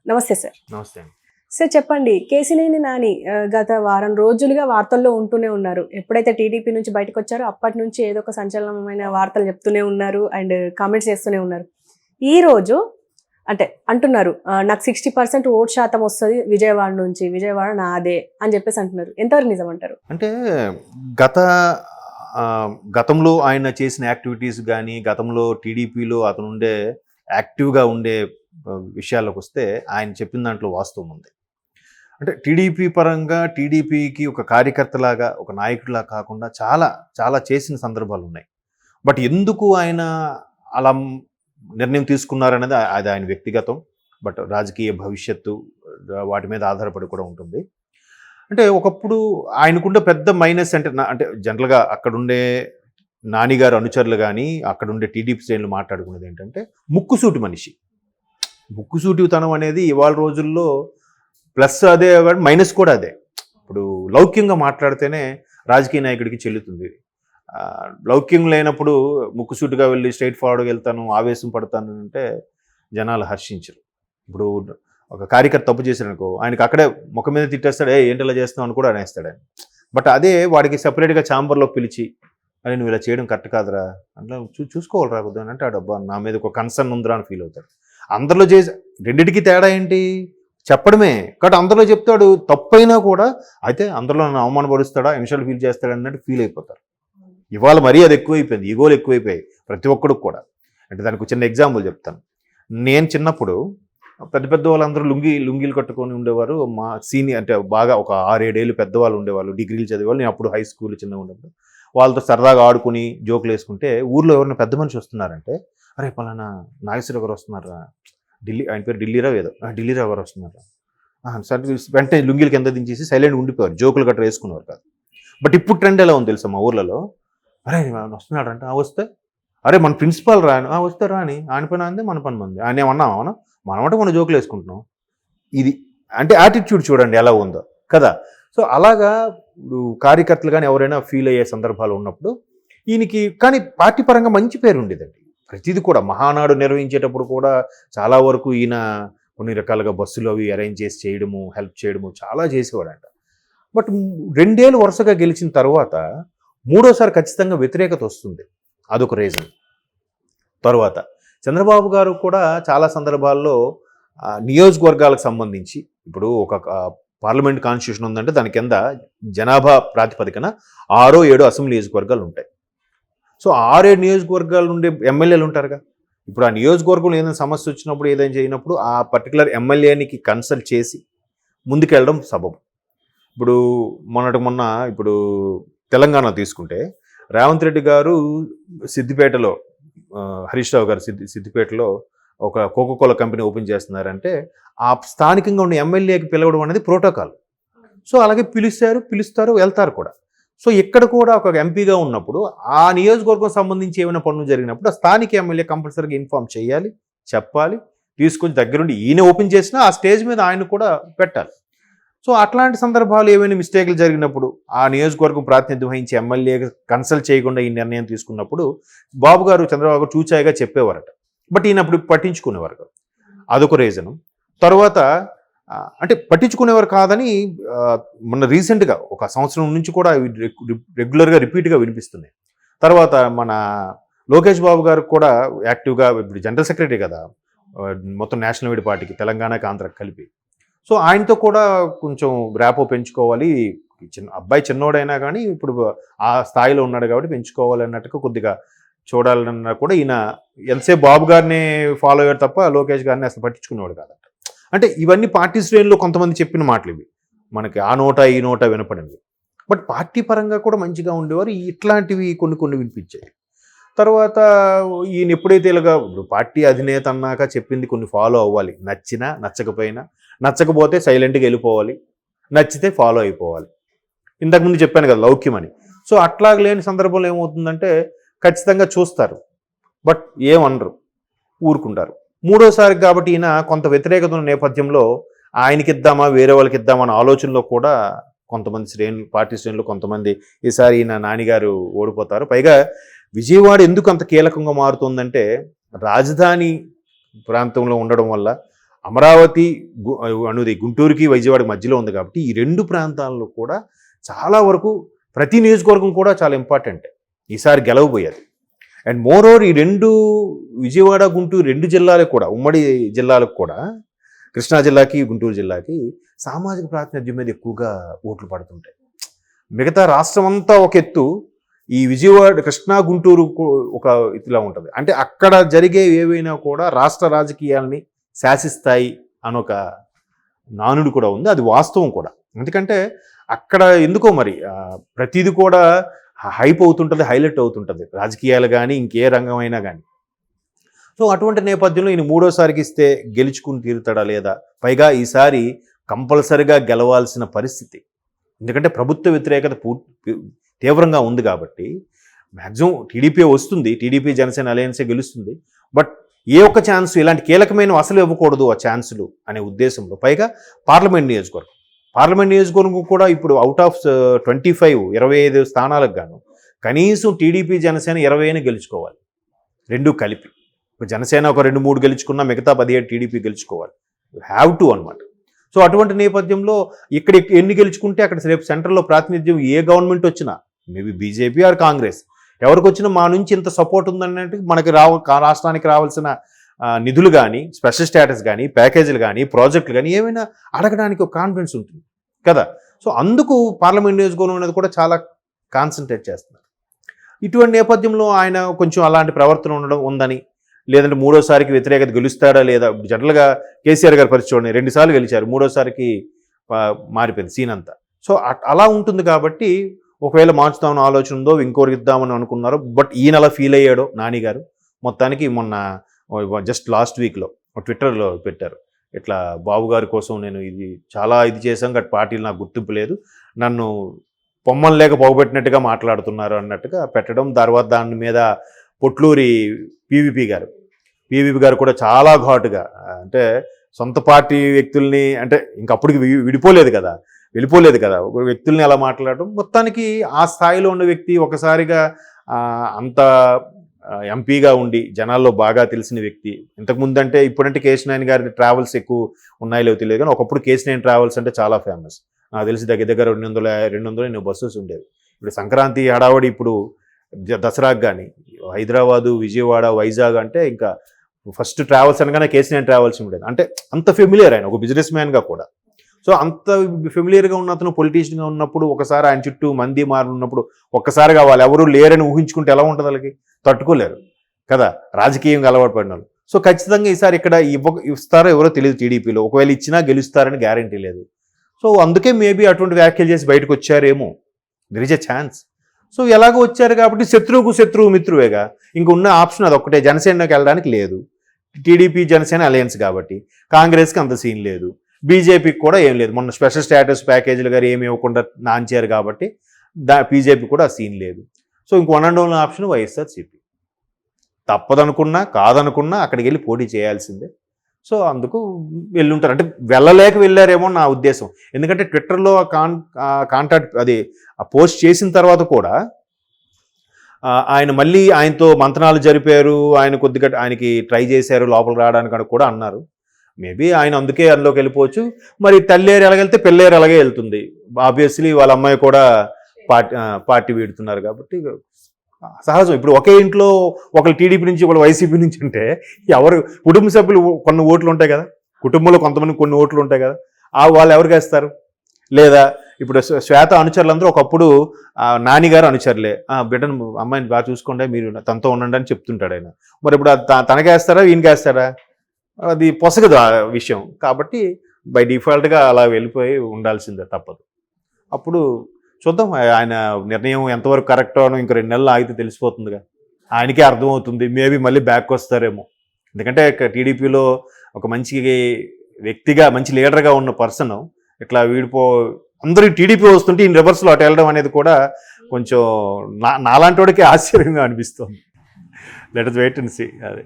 నమస్తే సార్. నమస్తే అండి. సార్ చెప్పండి. కేశినేని నాని గత వారం రోజులుగా వార్తల్లో ఉంటూనే ఉన్నారు. ఎప్పుడైతే టీడీపీ నుంచి బయటకొచ్చారో అప్పటి నుంచి ఏదో ఒక సంచలనమైన వార్తలు చెప్తూనే ఉన్నారు అండ్ కామెంట్స్ చేస్తూనే ఉన్నారు. ఈరోజు అంటే అంటున్నారు నాకు 60% ఓట్ శాతం వస్తది విజయవాడ నుంచి. విజయవాడ నాదే అని చెప్పేసి అంటున్నారు. ఎంతవరకు నిజం అంటారు? అంటే గత గతంలో ఆయన చేసిన యాక్టివిటీస్ గానీ, గతంలో టీడీపీలో అతనుండే యాక్టివ్‌గా ఉండే విషయాల్లోకి వస్తే ఆయన చెప్పిన దాంట్లో వాస్తవం ఉంది. అంటే టీడీపీ పరంగా టీడీపీకి ఒక కార్యకర్తలాగా, ఒక నాయకుడిలా కాకుండా చాలా, చాలా చేసిన సందర్భాలున్నాయి. బట్ ఎందుకు ఆయన అలా నిర్ణయం తీసుకున్నారనేది అది ఆయన వ్యక్తిగతం. బట్ రాజకీయ భవిష్యత్తు వాటి మీద ఆధారపడి కూడా ఉంటుంది. అంటే ఒకప్పుడు ఆయనకుండే పెద్ద మైనస్ అంటే జనరల్‌గా అక్కడుండే నానిగారు అనుచరులు గానీ, అక్కడుండే టీడీపీ శ్రేణులు మాట్లాడుకునేది ఏంటంటే ముక్కుసూటి మనిషి. ముక్కుసూటితనం అనేది ఇవాళ రోజుల్లో ప్లస్ అదే, మైనస్ కూడా అదే. ఇప్పుడు లౌక్యంగా మాట్లాడితేనే రాజకీయ నాయకుడికి చెల్లుతుంది. లౌక్యం లేనప్పుడు ముక్కుసూటిగా వెళ్ళి స్ట్రైట్ ఫార్వర్డ్‌గా వెళ్తాను, ఆవేశం పడతాను అంటే జనాలు హర్షించరు. ఇప్పుడు ఒక కార్యకర్త తప్పు చేశాడనుకో, ఆయనకి అక్కడే ముఖం మీద తిట్టేస్తాడు, ఏంటి ఇలా చేస్తున్నావు అని కూడా అనేస్తాడు ఆయన. బట్ అదే వాడికి సెపరేట్గా ఛాంబర్లో పిలిచి, అరే నువ్వు ఇలా చేయడం కరెక్ట్ కాదురా అంటే చూసుకోవాలి రాకూడదు అని అంటే ఆ డబ్బా నా మీద ఒక కన్సర్న్ ఉందిరా అని ఫీల్ అవుతాడు. అందరిలో చేసి రెండింటికి తేడా ఏంటి? చెప్పడమే. కాబట్టి అందరిలో చెప్తాడు, తప్పైనా కూడా అయితే అందరిలో నన్ను అవమానపరుస్తాడా, ఇన్షియల్ ఫీల్ చేస్తాడా అన్నట్టు ఫీల్ అయిపోతారు. ఇవాళ మరీ అది ఎక్కువైపోయింది, ఈగోలు ఎక్కువైపోయాయి ప్రతి ఒక్కడికి కూడా. అంటే దానికి చిన్న ఎగ్జాంపుల్ చెప్తాను. నేను చిన్నప్పుడు పెద్ద పెద్ద వాళ్ళందరూ లుంగీలు కట్టుకొని ఉండేవారు. మా సీనియర్ అంటే బాగా ఒక 6-7 ఏళ్ళు పెద్దవాళ్ళు ఉండేవాళ్ళు, డిగ్రీలు చదివేవాళ్ళు. నేను అప్పుడు హై స్కూల్ చిన్నగా ఉన్నప్పుడు వాళ్ళతో సరదాగా ఆడుకుని జోకులు వేసుకుంటే ఊర్లో ఎవరైనా పెద్ద మనిషి వస్తున్నారంటే, అరే పలానా నాగేశ్వర గారు వస్తున్నారా, ఢిల్లీ, ఆయన పేరు ఢిల్లీరావు ఏదో, ఢిల్లీరావు గారు వస్తున్నారా సరే వెంటనే లుంగీలు కింద దించేసి సైలెంట్ ఉండిపోయారు, జోకులు గట్రా వేసుకునేవారు కాదు. బట్ ఇప్పుడు ట్రెండ్ ఎలా ఉంది తెలుసా మా ఊర్లలో, అరే వస్తున్నాడు అంటే వస్తే, అరే మన ప్రిన్సిపాల్ రాని వస్తే రాని, ఆయన పని అంది మన పని మంది, ఆయన ఏమన్నా మనమంటే మన జోకులు వేసుకుంటున్నాం. ఇది అంటే యాటిట్యూడ్ చూడండి ఎలా ఉందో కదా. సో అలాగా ఇప్పుడు కార్యకర్తలు కానీ ఎవరైనా ఫీల్ అయ్యే సందర్భాలు ఉన్నప్పుడు ఈయనకి కానీ పార్టీ పరంగా మంచి పేరు ఉండేదండి. ప్రతిదీ కూడా మహానాడు నిర్వహించేటప్పుడు కూడా చాలా వరకు ఈయన కొన్ని రకాలుగా బస్సులు అవి అరేంజ్ చేసి చేయడము, హెల్ప్ చేయడము చాలా చేసేవాడంట. బట్ 2 ఏళ్ళు వరుసగా గెలిచిన తర్వాత 3ఓసారి ఖచ్చితంగా వ్యతిరేకత వస్తుంది, అదొక రీజన్. తర్వాత చంద్రబాబు గారు కూడా చాలా సందర్భాల్లో నియోజకవర్గాలకు సంబంధించి ఇప్పుడు ఒక పార్లమెంట్ కాన్స్టిట్యూషన్ ఉందంటే దాని కింద జనాభా ప్రాతిపదికన 6-7 అసెంబ్లీ నియోజకవర్గాలు ఉంటాయి. సో 6-7 నియోజకవర్గాలు ఉండే ఎమ్మెల్యేలు ఉంటారుగా. ఇప్పుడు ఆ నియోజకవర్గంలో ఏదైనా సమస్య వచ్చినప్పుడు, ఏదైనా చేయనప్పుడు ఆ పర్టికులర్ ఎమ్మెల్యేనికి కన్సల్ట్ చేసి ముందుకెళ్ళడం సబబు. ఇప్పుడు మొన్న ఇప్పుడు తెలంగాణ తీసుకుంటే రేవంత్ రెడ్డి గారు సిద్దిపేటలో, హరీష్ రావు గారు సిద్దిపేటలో ఒక కోకోకోలా కంపెనీ ఓపెన్ చేస్తున్నారంటే ఆ స్థానికంగా ఉన్న ఎమ్మెల్యేకి పిలవడం అనేది ప్రోటోకాల్. సో అలాగే పిలుస్తారు, వెళ్తారు కూడా. సో ఇక్కడ కూడా ఒక ఎంపీగా ఉన్నప్పుడు ఆ నియోజకవర్గం సంబంధించి ఏమైనా పనులు జరిగినప్పుడు ఆ స్థానిక ఎమ్మెల్యే కంపల్సరీగా ఇన్ఫార్మ్ చేయాలి, చెప్పాలి, తీసుకొని దగ్గరుండి ఈయన ఓపెన్ చేసినా ఆ స్టేజ్ మీద ఆయన కూడా పెట్టాలి. సో అట్లాంటి సందర్భాలు ఏమైనా మిస్టేక్లు జరిగినప్పుడు ఆ నియోజకవర్గం ప్రాతినిధ్యం వహించి ఎమ్మెల్యే కన్సల్ట్ చేయకుండా ఈ నిర్ణయం తీసుకున్నప్పుడు బాబు గారు, చంద్రబాబు గారు చూచాయిగా చెప్పేవారట. బట్ ఈయన అప్పుడు పట్టించుకునేవారు కాదు, అదొక రీజను. తర్వాత అంటే పట్టించుకునేవారు కాదని మొన్న రీసెంట్గా ఒక సంవత్సరం నుంచి కూడా రెగ్యులర్గా రిపీట్గా వినిపిస్తున్నాయి. తర్వాత మన లోకేష్ బాబు గారు కూడా యాక్టివ్గా, ఇప్పుడు జనరల్ సెక్రటరీ కదా మొత్తం నేషనల్ వైడ్ పార్టీకి, తెలంగాణకి ఆంధ్రాకి కలిపి. సో ఆయనతో కూడా కొంచెం ర్యాపో పెంచుకోవాలి, అబ్బాయి చిన్నోడైనా కానీ ఇప్పుడు ఆ స్థాయిలో ఉన్నాడు కాబట్టి పెంచుకోవాలి అన్నట్టుగా కొద్దిగా చూడాలన్నా కూడా ఈయన ఎంతసేపు బాబు గారిని ఫాలో అయ్యాడు తప్ప లోకేష్ గారిని అసలు పట్టించుకునేవాడు కాదంట. అంటే ఇవన్నీ పార్టీ శ్రేణుల్లో కొంతమంది చెప్పిన మాటలు ఇవి, మనకి ఆ నోట ఈ నోట వినపడింది. బట్ పార్టీ పరంగా కూడా మంచిగా ఉండేవారు. ఇట్లాంటివి కొన్ని వినిపించాయి. తర్వాత ఈయన ఎప్పుడైతే ఇలాగా ఇప్పుడు పార్టీ అధినేత అన్నాక చెప్పింది కొన్ని ఫాలో అవ్వాలి, నచ్చినా నచ్చకపోయినా. నచ్చకపోతే సైలెంట్గా వెళ్ళిపోవాలి, నచ్చితే ఫాలో అయిపోవాలి. ఇంతకుముందు చెప్పాను కదా లౌక్యం అని. సో అట్లాగ లేని సందర్భంలో ఏమవుతుందంటే ఖచ్చితంగా చూస్తారు, బట్ ఏమనరు, ఊరుకుంటారు. 3ఓసారి కాబట్టి ఈయన కొంత వ్యతిరేకత ఉన్న నేపథ్యంలో ఆయనకి ఇద్దామా వేరే వాళ్ళకి ఇద్దామా అన్న ఆలోచనలో కూడా కొంతమంది పార్టీ శ్రేణులు కొంతమంది ఈసారి ఈయన నానిగారు ఓడిపోతారు. పైగా విజయవాడ ఎందుకు అంత కీలకంగా మారుతుందంటే రాజధాని ప్రాంతంలో ఉండడం వల్ల అమరావతి అనేది గుంటూరుకి విజయవాడకి మధ్యలో ఉంది కాబట్టి ఈ రెండు ప్రాంతాల్లో కూడా చాలా వరకు ప్రతి నియోజకవర్గం కూడా చాలా ఇంపార్టెంట్ ఈసారి గెలవబోయేది. అండ్ మోర్ ఓవర్ ఈ రెండు విజయవాడ గుంటూరు రెండు జిల్లాలకు కూడా ఉమ్మడి జిల్లాలకు కూడా కృష్ణా జిల్లాకి గుంటూరు జిల్లాకి సామాజిక ప్రాతినిధ్యం మీద ఎక్కువగా ఓట్లు పడుతుంటాయి. మిగతా రాష్ట్రం అంతా ఒక ఎత్తు, ఈ విజయవాడ కృష్ణా గుంటూరు ఒక ఇదిలా ఉంటుంది. అంటే అక్కడ జరిగే ఏవైనా కూడా రాష్ట్ర రాజకీయాలని శాసిస్తాయి అనొక నానుడు కూడా ఉంది. అది వాస్తవం కూడా. ఎందుకంటే అక్కడ ఎందుకో మరి ప్రతిదీ కూడా హైప్ అవుతుంటుంది, హైలైట్ అవుతుంటుంది, రాజకీయాలు కానీ ఇంకే రంగమైనా కానీ. సో అటువంటి నేపథ్యంలో ఈయన మూడోసారికి ఇస్తే గెలుచుకుని తీరుతాడా లేదా? పైగా ఈసారి కంపల్సరిగా గెలవాల్సిన పరిస్థితి. ఎందుకంటే ప్రభుత్వ వ్యతిరేకత తీవ్రంగా ఉంది కాబట్టి మ్యాక్సిమం టీడీపీ వస్తుంది, టీడీపీ జనసేన అలయన్సే గెలుస్తుంది. బట్ ఏ ఒక్క ఛాన్స్ ఇలాంటి కీలకమైన అసలు ఇవ్వకూడదు ఆ ఛాన్సులు అనే ఉద్దేశంలో. పైగా పార్లమెంట్ నియోజకవర్గం కూడా ఇప్పుడు అవుట్ ఆఫ్ 25 స్థానాలకు గాను కనీసం టీడీపీ జనసేన 20 గెలుచుకోవాలి, రెండు కలిపి. జనసేన ఒక 2-3 గెలుచుకున్నా మిగతా 17 టీడీపీ గెలుచుకోవాలి. హ్యావ్ టు అనమాట. సో అటువంటి నేపథ్యంలో ఇక్కడ ఎన్ని గెలుచుకుంటే అక్కడ రేపు సెంట్రల్లో ప్రాతినిధ్యం ఏ గవర్నమెంట్ వచ్చినా, మేబీ బీజేపీ ఆర్ కాంగ్రెస్ ఎవరికి వచ్చినా మా నుంచి ఇంత సపోర్ట్ ఉందన్నట్టు మనకి రాష్ట్రానికి రావాల్సిన నిధులు కానీ, స్పెషల్ స్టేటస్ కానీ, ప్యాకేజీలు కానీ, ప్రాజెక్టులు కానీ ఏమైనా అడగడానికి ఒక కాన్ఫిడెన్స్ ఉంటుంది కదా. సో అందుకు పార్లమెంట్ నియోజకవర్గం అనేది కూడా చాలా కాన్సన్ట్రేట్ చేస్తున్నారు. ఇటువంటి నేపథ్యంలో ఆయన కొంచెం అలాంటి ప్రవర్తన ఉందని, లేదంటే మూడోసారికి వ్యతిరేకత గెలుస్తాడా లేదా? జనరల్గా కేసీఆర్ గారి పరిస్థితి చూడండి, 2 సార్లు గెలిచారు, మూడోసారికి మారిపోయింది సీన్ అంతా. సో అలా ఉంటుంది కాబట్టి ఒకవేళ మార్చుదామని ఆలోచన ఉందో, ఇంకోరికి ఇద్దామని అనుకున్నారో. బట్ ఈయన అలా ఫీల్ అయ్యాడో నాని గారు. మొత్తానికి మొన్న జస్ట్ లాస్ట్ వీక్లో ట్విట్టర్లో పెట్టారు, ఇట్లా బాబు గారి కోసం నేను చాలా చేశాం, గట్ పార్టీలు నాకు గుర్తింపు లేదు, నన్ను పొమ్మలు లేక పోగొట్టినట్టుగా మాట్లాడుతున్నారు అన్నట్టుగా పెట్టడం. తర్వాత దాని మీద పొట్లూరి పీవీపీ గారు కూడా చాలా ఘాటుగా, అంటే సొంత పార్టీ వ్యక్తుల్ని, అంటే ఇంకప్పటికి వెళ్ళిపోలేదు కదా ఒక వ్యక్తుల్ని అలా మాట్లాడడం. మొత్తానికి ఆ స్థాయిలో ఉన్న వ్యక్తి ఒకసారిగా అంత ఎంపీగా ఉండి జనాల్లో బాగా తెలిసిన వ్యక్తి. ఇంతకుముందు అంటే ఇప్పుడంటే కేశినేని గారి ట్రావెల్స్ ఎక్కువ ఉన్నాయో తెలియదు, కానీ ఒకప్పుడు కేశినేని ట్రావెల్స్ అంటే చాలా ఫేమస్. నాకు తెలిసి దగ్గర 200 బస్సెస్ ఉండేవి. ఇప్పుడు సంక్రాంతి హడావడి, ఇప్పుడు దసరాకు కానీ హైదరాబాదు, విజయవాడ, వైజాగ్ అంటే ఇంకా ఫస్ట్ ట్రావెల్స్ అనగానే కేసీఆర్ ట్రావెల్స్ ఉండేది. అంటే అంత ఫెమిలియర్ ఆయన ఒక బిజినెస్ మ్యాన్గా కూడా. సో అంత ఫెమిలియర్గా ఉన్న అతను పొలిటీషియన్గా ఉన్నప్పుడు ఒకసారి ఆయన చుట్టూ మంది మారున్నప్పుడు ఒక్కసారిగా వాళ్ళు ఎవరు లేరని ఊహించుకుంటే ఎలా ఉంటుంది? వాళ్ళకి తట్టుకోలేరు కదా, రాజకీయంగా అలవాటు పడిన వాళ్ళు. సో ఖచ్చితంగా ఈసారి ఇక్కడ ఇస్తారో ఎవరో తెలియదు టీడీపీలో. ఒకవేళ ఇచ్చినా గెలుస్తారని గ్యారంటీ లేదు. సో అందుకే మేబీ అటువంటి వ్యాఖ్యలు చేసి బయటకు వచ్చారేమో, there is a chance. So ఎలాగో వచ్చారు కాబట్టి శత్రువు మిత్రువేగా, ఇంక ఉన్న ఆప్షన్ అదొక్కటే. జనసేనకి వెళ్ళడానికి లేదు, టీడీపీ జనసేన అలయన్స్ కాబట్టి. కాంగ్రెస్కి అంత సీన్ లేదు, బీజేపీకి కూడా ఏం లేదు. మొన్న స్పెషల్ స్టేటస్ ప్యాకేజీలు గారు ఏమి ఇవ్వకుండా నాంచారు కాబట్టి బీజేపీ కూడా ఆ సీన్ లేదు. సో ఇంక one and only option YSRCP. తప్పదనుకున్నా కాదనుకున్నా అక్కడికి వెళ్ళి పోటీ చేయాల్సిందే. సో అందుకు వెళ్ళుంటారు, అంటే వెళ్ళారేమో నా ఉద్దేశం. ఎందుకంటే ట్విట్టర్లో కాంటాక్ట్ ఆ పోస్ట్ చేసిన తర్వాత కూడా ఆయన మళ్ళీ ఆయనతో మంతనాలు జరిపారు, ఆయనకి ట్రై చేశారు లోపల రావడానికి కూడా అన్నారు. మేబీ ఆయన అందుకే అందులోకి వెళ్ళిపోవచ్చు. మరి తల్లేరు ఎలాగెళ్తే పెళ్ళేరు అలాగే వెళ్తుంది. ఆబ్వియస్లీ వాళ్ళ అమ్మాయి కూడా పార్టీ వీడుతున్నారు కాబట్టి సహజం. ఇప్పుడు ఒకే ఇంట్లో ఒకరు టీడీపీ నుంచి ఒకరు వైసీపీ నుంచి ఉంటే ఎవరు కుటుంబ సభ్యులు కొన్ని ఓట్లు ఉంటాయి కదా, కుటుంబంలో కొంతమంది కొన్ని ఓట్లు ఉంటాయి కదా, వాళ్ళు ఎవరికి వేస్తారు? లేదా ఇప్పుడు శ్వేత అనుచరులందరూ ఒకప్పుడు నానిగారు అనుచరులే, బిడ్డను అమ్మాయిని బాగా చూసుకోండి, మీరు తనతో ఉండండి అని చెప్తుంటాడు ఆయన. మరి ఇప్పుడు తనకేస్తారా ఈయనకేస్తారా? అది పొసగదు ఆ విషయం. కాబట్టి బై డిఫాల్ట్గా అలా వెళ్ళిపోయి ఉండాల్సిందే, తప్పదు. అప్పుడు చూద్దాం ఆయన నిర్ణయం ఎంతవరకు కరెక్టో అని. ఇంకో 2 నెలలు ఆగితే తెలిసిపోతుందిగా, ఆయనకే అర్థమవుతుంది. మేబీ మళ్ళీ బ్యాక్ వస్తారేమో. ఎందుకంటే టీడీపీలో ఒక మంచి వ్యక్తిగా, మంచి లీడర్గా ఉన్న పర్సన్ ఇట్లా అందరూ టీడీపీ వస్తుంటే ఈయన రివర్స్లో అటు వెళ్ళడం అనేది కూడా కొంచెం నాలాంటి వాడికి ఆశ్చర్యంగా అనిపిస్తుంది. Let us wait and see. అదే.